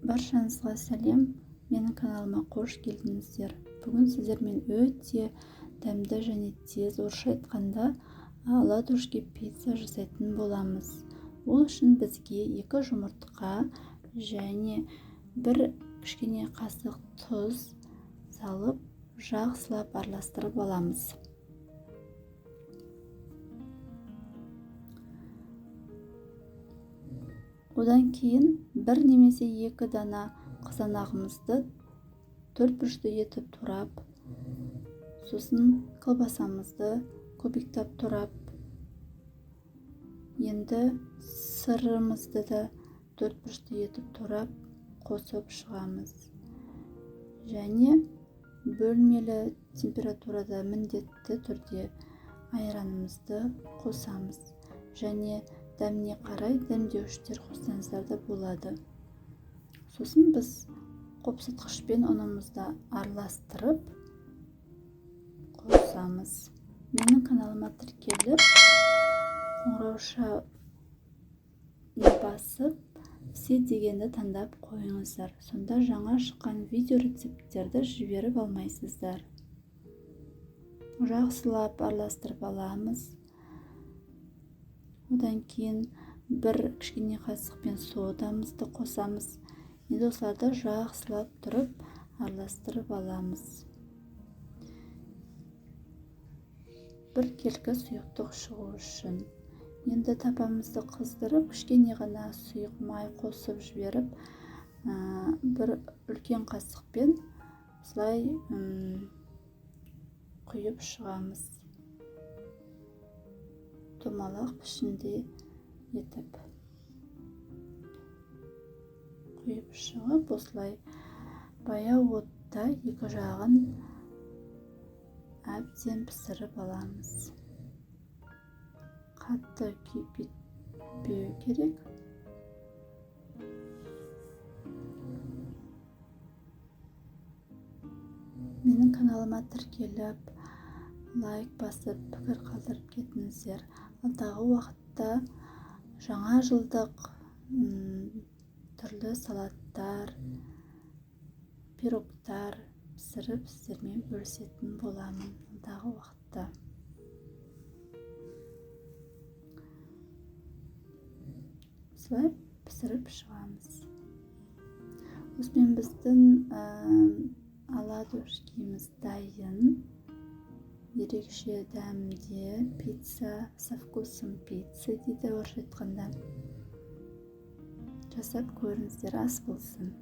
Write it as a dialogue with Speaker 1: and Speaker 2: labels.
Speaker 1: Баршаңызға сәлем, менің каналыма қош келдіңіздер. Бүгін сіздермен өте дәмді және тез, орысша айтқанда ладушки пицца жасайтын боламыз. Ол үшін бізге 2 жұмыртқа және 1 кішкене қасық тұз салып, жақсылап араластырып аламыз. Одан кейін 1 немесе 2 дана қызанағымызды 4 бұрышты етіп турап, сосын колбасамызды көбіктеп турап, енді сырымызды да 4 бұрышты етіп турап қосып шығамыз. Және бөлмелі температурада міндетті түрде айранымызды қосамыз. Және дәміне қарай дәмдеуіштер қоссаңыздар да болады. Сосын біз қопсытқышпен ұнымызды араластырып қосамыз. Менің каналыма тіркеліп, қоңырауша басып, все дегенді таңдап қойыңыздар. Сонда жаңа шыққан видео рецепттерді жіберіп алмайсыздар. Жақсылап араластырып аламыз. Одан кейін 1 кішкене қасықпен содамызды қосамыз. Енді осыларды жақсылап тұрып араластырып аламыз. 1 келкі сұйықтық шығу үшін. Енді тапамызды қыздырып, кішкене ғана сұйық май қосып жіберіп, 1 үлкен қасықпен осылай құйып шығамыз. Домалақ пішінде етіп құйып шығып, осылай баяу отта 2 жағын әбден пісіріп аламыз. Қатты күйіп кетпеу керек. Менің каналыма тіркеліп, лайк басып, пікір қалдырып кетіңіздер. Алдағы уақытта жаңа жылдық түрлі салаттар, пирогтар пісіріп сіздермен бөлісетін боламын алдағы уақытта. Осылай пісіріп шығамыз. Осымен біздің ладушкиміз дайын. Ерекше дәмде пицца, со вкусом пиццы дейді орысша айтқанда. Жасап көріңіздер, ас болсын.